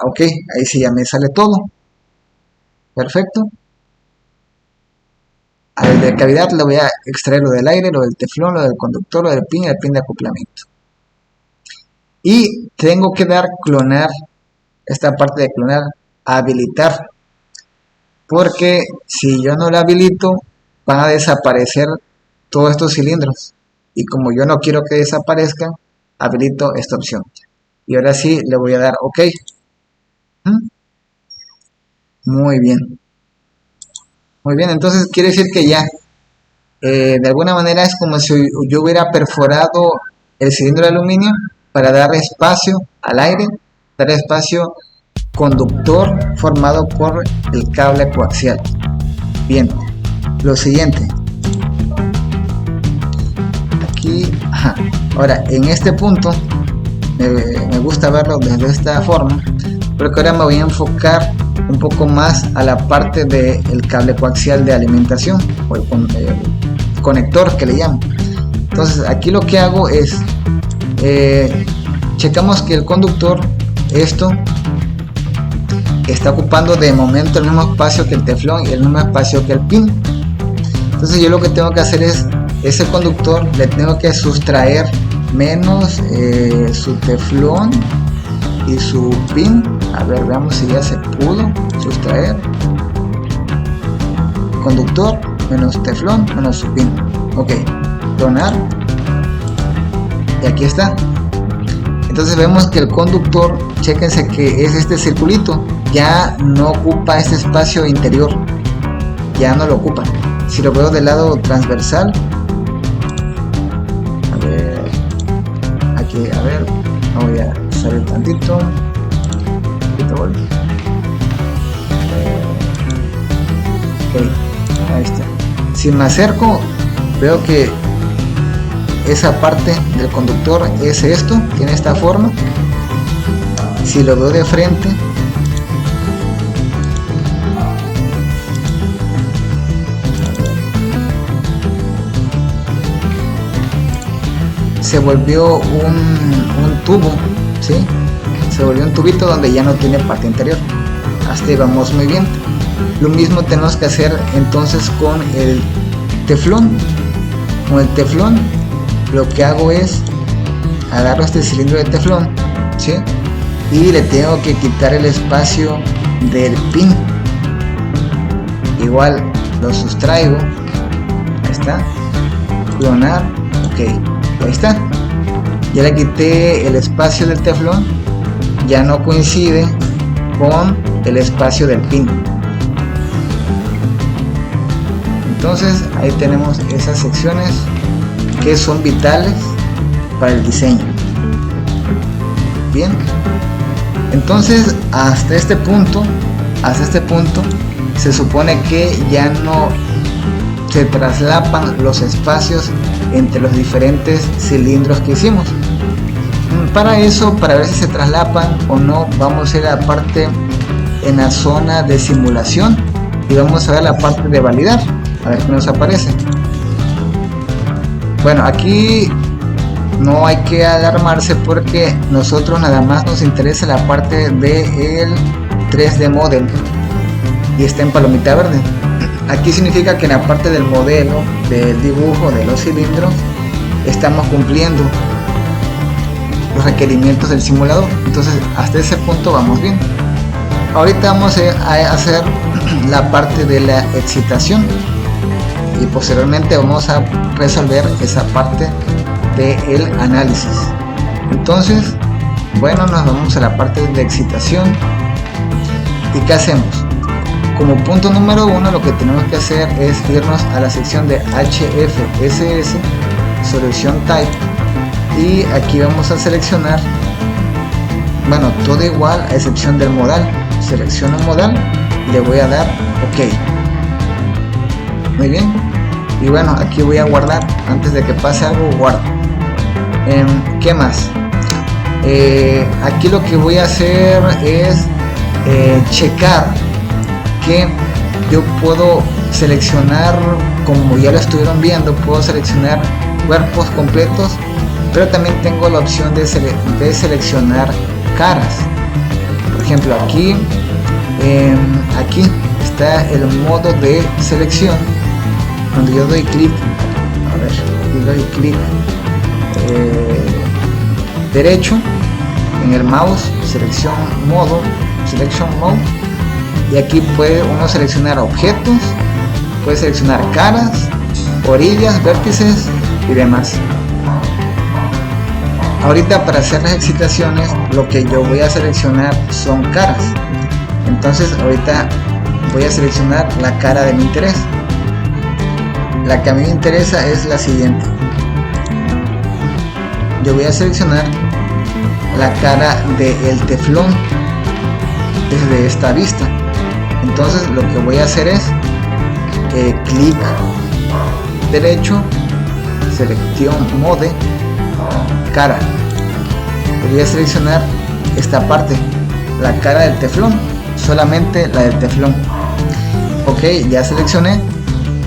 Ok, ahí sí ya me sale todo. Perfecto. Al de cavidad le voy a extraer lo del aire, lo del teflón, lo del conductor, lo del pin y el pin de acoplamiento. Y tengo que dar clonar, esta parte de clonar, habilitar. Porque si yo no la habilito, van a desaparecer todos estos cilindros. Y como yo no quiero que desaparezcan, habilito esta opción. Y ahora sí le voy a dar OK. Muy bien. Muy bien, entonces quiere decir que ya de alguna manera es como si yo hubiera perforado el cilindro de aluminio para dar espacio al aire, dar espacio conductor formado por el cable coaxial. Bien, lo siguiente. Aquí, ahora en este punto me gusta verlo desde esta forma, porque ahora me voy a enfocar un poco más a la parte del cable coaxial de alimentación, o el conector que le llamo. Entonces aquí lo que hago es checamos que el conductor, esto está ocupando de momento el mismo espacio que el teflón y el mismo espacio que el pin. Entonces yo lo que tengo que hacer es, ese conductor le tengo que sustraer menos su teflón y su pin. A ver, veamos si ya se pudo sustraer. Conductor menos teflón menos su pin. Ok, clonar, y aquí está. Entonces vemos que el conductor, chéquense que es este circulito, ya no ocupa este espacio interior, ya no lo ocupa. Si lo veo del lado transversal, a ver, aquí, a ver, voy a salir tantito, ok, ahí está. Si me acerco, veo que esa parte del conductor es esto, tiene esta forma. Si lo veo de frente, se volvió un tubo, ¿sí? Se volvió un tubito donde ya no tiene parte interior. Hasta ahí vamos muy bien. Lo mismo tenemos que hacer entonces con el teflón. Con el teflón lo que hago es agarro este cilindro de teflón ¿sí? Y le tengo que quitar el espacio del pin. Igual lo sustraigo. Ahí está. Clonar. Ok. Ahí está. Ya le quité el espacio del teflón. Ya no coincide con el espacio del pin. Entonces ahí tenemos esas secciones que son vitales para el diseño. Bien, entonces hasta este punto se supone que ya no se traslapan los espacios entre los diferentes cilindros que hicimos. Para eso, para ver si se traslapan o no, vamos a ir a la parte en la zona de simulación y vamos a ver la parte de validar, a ver qué nos aparece. Bueno, aquí no hay que alarmarse porque nosotros nada más nos interesa la parte del 3D Model y está en palomita verde. Aquí significa que en la parte del modelo, del dibujo de los cilindros, estamos cumpliendo los requerimientos del simulador. Entonces hasta ese punto vamos bien. Ahorita vamos a hacer la parte de la excitación y posteriormente vamos a resolver esa parte del análisis. Entonces, bueno, nos vamos a la parte de excitación. ¿Y qué hacemos? Como punto número 1, lo que tenemos que hacer es irnos a la sección de HFSS, Solution Type, y aquí vamos a seleccionar, bueno, todo igual a excepción del modal. Selecciono modal y le voy a dar OK. Muy bien, y bueno, aquí voy a guardar. Antes de que pase algo, guardo. ¿Qué más? Aquí lo que voy a hacer es checar que yo puedo seleccionar, como ya lo estuvieron viendo, puedo seleccionar cuerpos completos, pero también tengo la opción de seleccionar caras. Por ejemplo, aquí está el modo de selección. Cuando yo doy clic, a ver, aquí doy clic derecho en el mouse, selection mode, y aquí puede uno seleccionar objetos, puede seleccionar caras, orillas, vértices y demás. Ahorita, para hacer las excitaciones, lo que yo voy a seleccionar son caras. Entonces ahorita voy a seleccionar la cara de mi interés. La que a mí me interesa es la siguiente. Yo voy a seleccionar la cara del teflón desde esta vista. Entonces lo que voy a hacer es clic derecho, selección mode, cara. Voy a seleccionar esta parte, la cara del teflón, solamente la del teflón. Ok, ya seleccioné.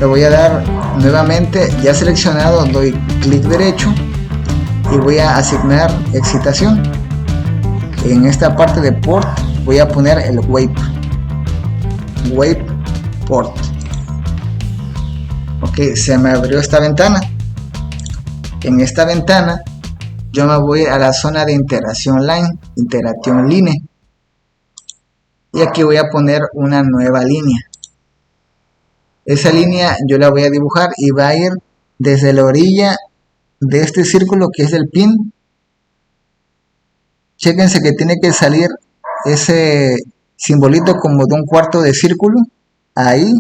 Le voy a dar nuevamente, ya seleccionado, doy clic derecho y voy a asignar excitación. En esta parte de port voy a poner el wave port. Ok, se me abrió esta ventana. En esta ventana yo me voy a la zona de integración line, y aquí voy a poner una nueva línea. Esa línea yo la voy a dibujar y va a ir desde la orilla de este círculo que es del pin. Chéquense que tiene que salir ese simbolito como de un cuarto de círculo. Ahí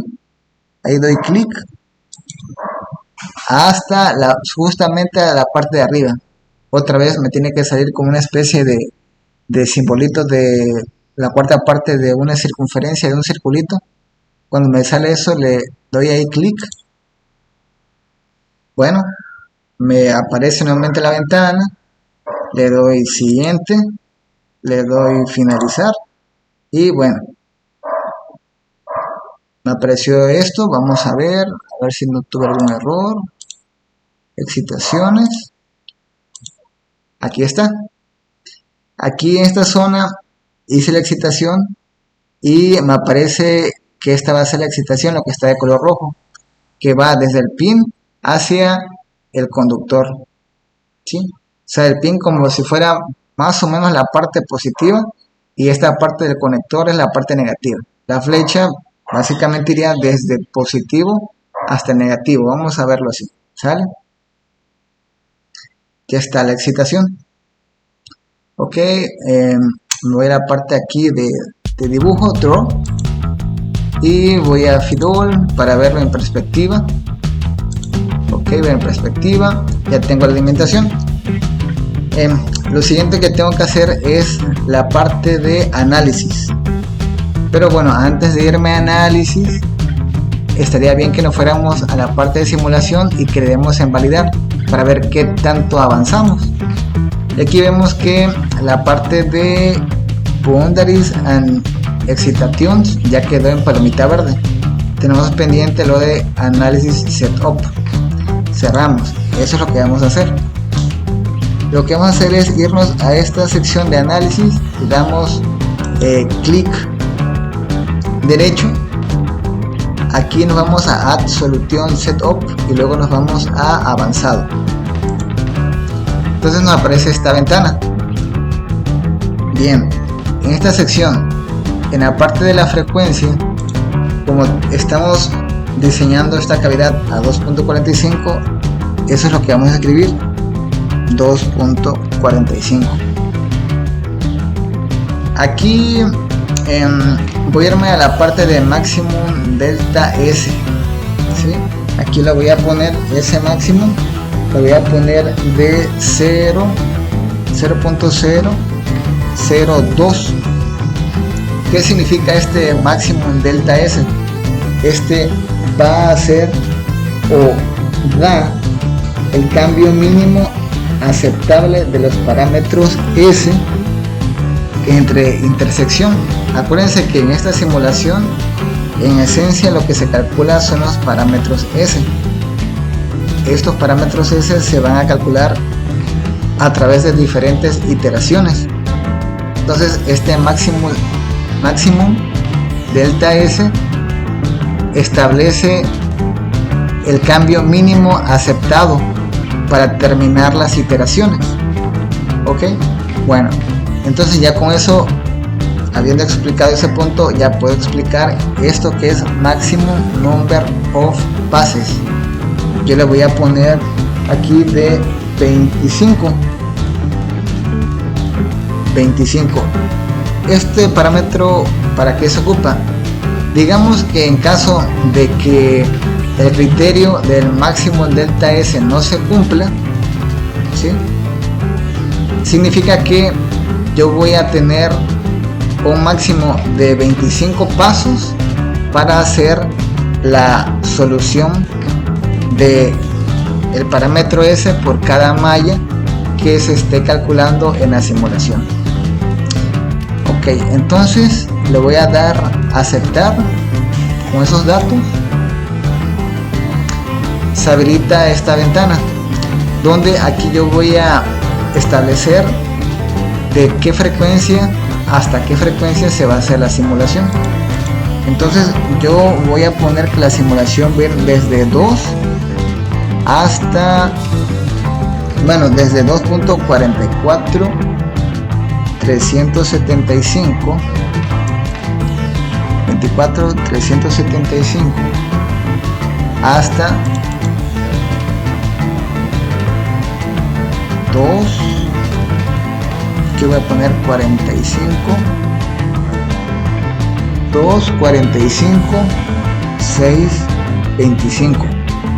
doy clic hasta justamente a la parte de arriba. Otra vez me tiene que salir como una especie de simbolito de la cuarta parte de una circunferencia de un circulito. Cuando me sale eso, le doy ahí clic. Bueno, me aparece nuevamente la ventana, le doy siguiente, le doy finalizar y bueno, me apareció esto. Vamos a ver si no tuve algún error. Excitaciones, aquí está. Aquí en esta zona hice la excitación y me aparece que esta va a ser la excitación, lo que está de color rojo, que va desde el pin hacia el conductor, ¿sí? O sea, el pin como si fuera más o menos la parte positiva y esta parte del conector es la parte negativa. La flecha básicamente iría desde positivo hasta negativo. Vamos a verlo así, ¿sale? Ya está la excitación. Ok, me voy a la parte aquí de dibujo, Draw, y voy a Fiddle para verlo en perspectiva. Ok, ver en perspectiva, ya tengo la alimentación. Lo siguiente que tengo que hacer es la parte de análisis, pero bueno, antes de irme a análisis estaría bien que nos fuéramos a la parte de simulación y que le demos en validar para ver qué tanto avanzamos. Y aquí vemos que la parte de boundaries and excitations ya quedó en palomita verde. Tenemos pendiente lo de análisis setup. Cerramos. Eso es lo que vamos a hacer. Lo que vamos a hacer es irnos a esta sección de análisis y damos clic derecho. Aquí nos vamos a Add Solution Setup y luego nos vamos a Avanzado. Entonces nos aparece esta ventana. Bien, en esta sección, en la parte de la frecuencia, como estamos diseñando esta cavidad a 2.45, eso es lo que vamos a escribir, 2.45. Aquí voy a irme a la parte de maximum delta S, ¿sí? Aquí lo voy a poner, ese máximo lo voy a poner de 0.002. ¿Qué significa este maximum delta S? Este va a ser o da el cambio mínimo aceptable de los parámetros S entre intersección. Acuérdense que en esta simulación en esencia lo que se calcula son los parámetros S. Estos parámetros S se van a calcular a través de diferentes iteraciones. Entonces este máximo delta S establece el cambio mínimo aceptado para terminar las iteraciones. Ok, bueno, entonces ya con eso, habiendo explicado ese punto, ya puedo explicar esto que es maximum number of passes. Yo le voy a poner aquí de 25. Este parámetro, ¿para qué se ocupa? Digamos que en caso de que el criterio del máximo delta S no se cumpla, ¿sí? Significa que yo voy a tener un máximo de 25 pasos para hacer la solución de el parámetro S por cada malla que se esté calculando en la simulación. Ok, entonces le voy a dar a aceptar. Con esos datos se habilita esta ventana donde aquí yo voy a establecer de qué frecuencia hasta qué frecuencia se va a hacer la simulación. Entonces yo voy a poner que la simulación va desde 2 hasta, bueno, desde 2.44 375 hasta 2, que voy a poner 45, 6, 25,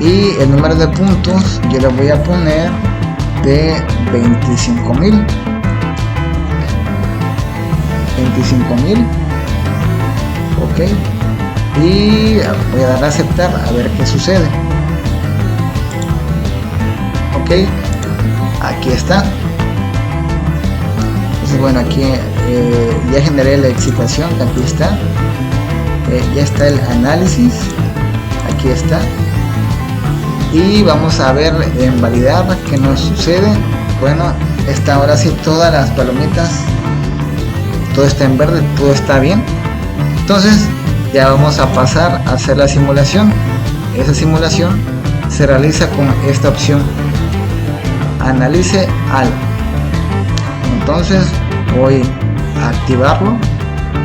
y el número de puntos yo le voy a poner de 25.000. Ok, y voy a dar a aceptar a ver qué sucede. Ok, aquí está. Entonces bueno, aquí ya generé la excitación, que aquí está. Ya está el análisis, aquí está, y vamos a ver en validar qué nos sucede. Bueno, está ahora sí todas las palomitas, todo está en verde, todo está bien. Entonces ya vamos a pasar a hacer la simulación. Esa simulación se realiza con esta opción, analice al. Entonces voy a activarlo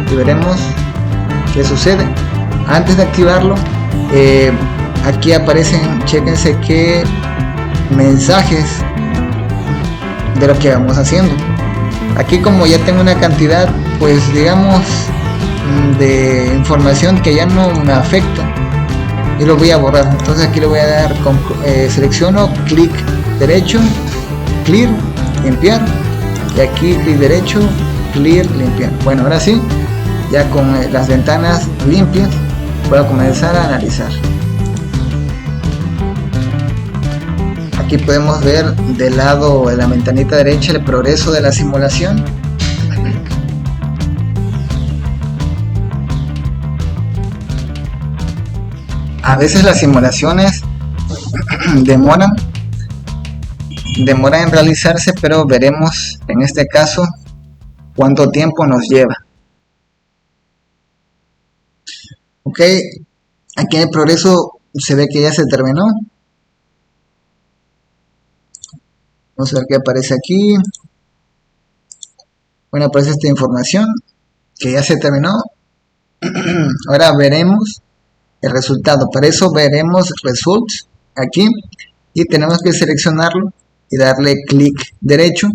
y veremos qué sucede. Antes de activarlo, aquí aparecen, chéquense qué mensajes de lo que vamos haciendo. Aquí, como ya tengo una cantidad, pues digamos, de información que ya no me afecta, y lo voy a borrar. Entonces aquí le voy a dar, selecciono, clic derecho, clear, limpiar, y aquí clic derecho, clear, limpiar. Bueno, ahora sí, ya con las ventanas limpias, voy a comenzar a analizar. Aquí podemos ver del lado de la ventanita derecha el progreso de la simulación. A veces las simulaciones demoran en realizarse, pero veremos en este caso cuánto tiempo nos lleva. Ok, aquí en el progreso se ve que ya se terminó. Vamos a ver qué aparece aquí. Bueno, aparece esta información que ya se terminó. Ahora veremos el resultado. Para eso veremos Results aquí, y tenemos que seleccionarlo y darle clic derecho.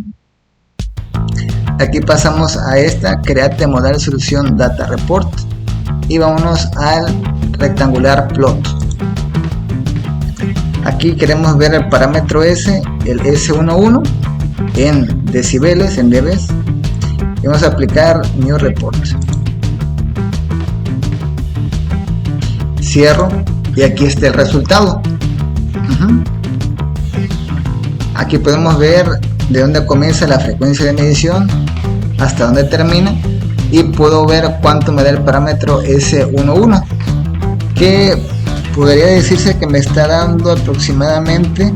Aquí pasamos a esta Create Modal Solución Data Report y vámonos al rectangular Plot. Aquí queremos ver el parámetro S, el S11 en decibeles, en dBs, y vamos a aplicar New Report. Cierro y aquí está el resultado. Aquí podemos ver de dónde comienza la frecuencia de medición hasta dónde termina, y puedo ver cuánto me da el parámetro S11, que podría decirse que me está dando aproximadamente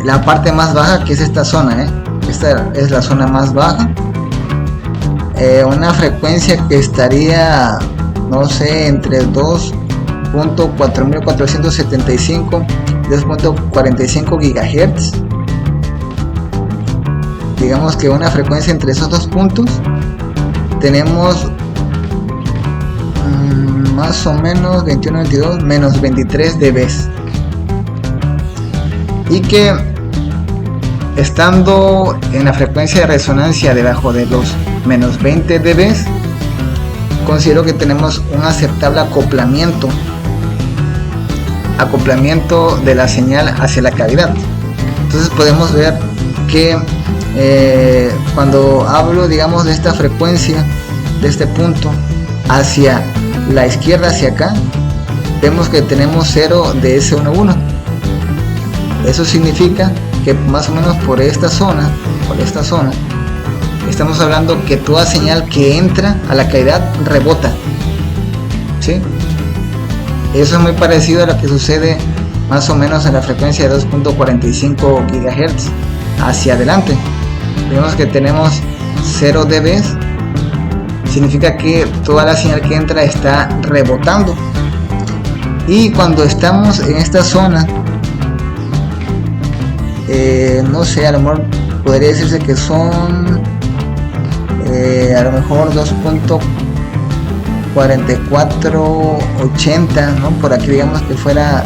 la parte más baja, que es esta zona, esta es la zona más baja, una frecuencia que estaría, no sé, entre 2.4475 y 2.45 GHz. Digamos que una frecuencia entre esos dos puntos tenemos más o menos 21, 22, menos 23 dBs, y que estando en la frecuencia de resonancia debajo de los menos 20 dBs, considero que tenemos un aceptable acoplamiento de la señal hacia la cavidad. Entonces podemos ver que cuando hablo, digamos, de esta frecuencia, de este punto hacia la izquierda, hacia acá, vemos que tenemos 0 de S11. Eso significa que más o menos por esta zona estamos hablando que toda señal que entra a la cavidad rebota, ¿sí? Eso es muy parecido a lo que sucede más o menos en la frecuencia de 2.45 GHz hacia adelante. Vemos que tenemos 0 dBs, significa que toda la señal que entra está rebotando, y cuando estamos en esta zona, no sé, a lo mejor podría decirse que son a lo mejor 2.4480, ¿no? Por aquí digamos que fuera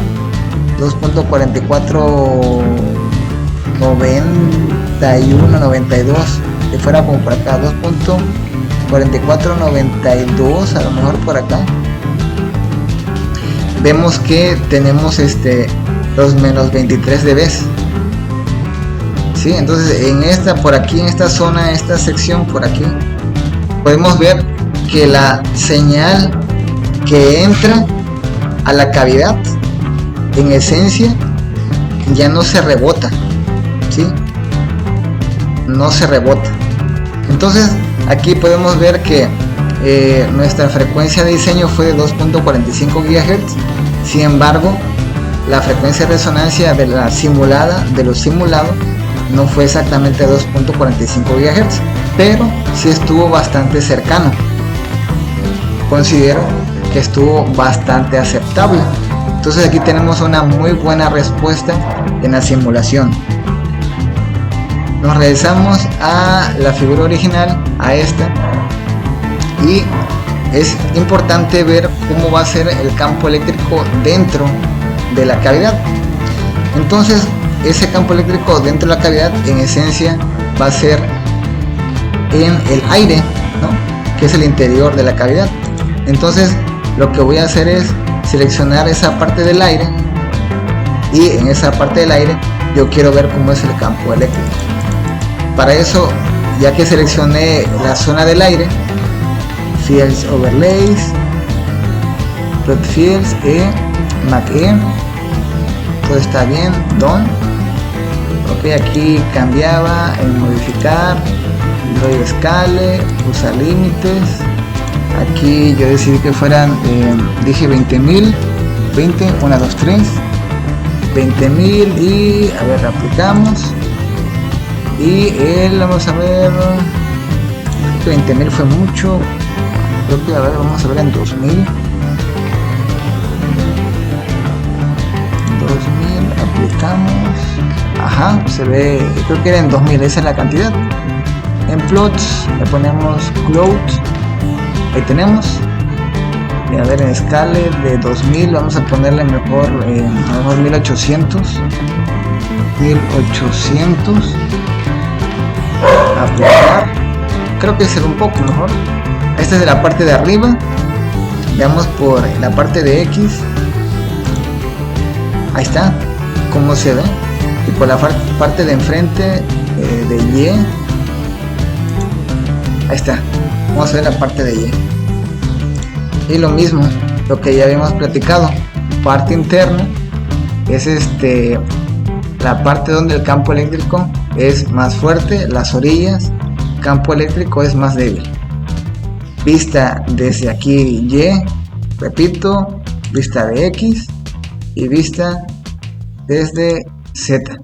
2.4491, 92, que fuera como por acá, 2.4492, a lo mejor por acá. Vemos que tenemos los menos 23 dBs. ¿Sí? Entonces en esta, por aquí, en esta zona, esta sección por aquí, podemos ver que la señal que entra a la cavidad, en esencia, ya no se rebota, ¿sí? No se rebota. Entonces aquí podemos ver que nuestra frecuencia de diseño fue de 2.45 GHz. Sin embargo, la frecuencia de resonancia de lo simulado no fue exactamente 2.45 GHz, pero sí estuvo bastante cercano. Considero que estuvo bastante aceptable. Entonces aquí tenemos una muy buena respuesta en la simulación. nos regresamos a la figura original, a esta, y es importante ver cómo va a ser el campo eléctrico dentro de la cavidad. Entonces ese campo eléctrico dentro de la cavidad en esencia va a ser en el aire, ¿no? Que es el interior de la cavidad. Entonces lo que voy a hacer es seleccionar esa parte del aire, y en esa parte del aire yo quiero ver cómo es el campo eléctrico. Para eso, ya que seleccioné la zona del aire, Fields Overlays, Plot Fields, Mac todo está bien, Done. Ok, aquí cambiaba en modificar, Droid Scale, usar límites. Aquí yo decidí que fueran, dije 20.000, 20, 1, 2, 3, 20.000 y a ver, aplicamos. Y vamos a ver, 20.000 fue mucho, creo que a ver, vamos a ver en 2000, aplicamos, ajá, se ve, creo que era en 2000, esa es la cantidad. En plots le ponemos cloud, ahí tenemos. Y a ver, en scale de 2000 vamos a ponerle mejor, mejor 1800, aplicar, creo que será un poco mejor. Esta es de la parte de arriba, veamos por la parte de X, ahí está, cómo se ve, y por la parte de enfrente de Y, ahí está, vamos a ver la parte de Y. Y lo mismo, lo que ya habíamos platicado, parte interna es la parte donde el campo eléctrico es más fuerte, las orillas, campo eléctrico es más débil. Vista desde aquí Y, repito, vista de X y vista desde Z.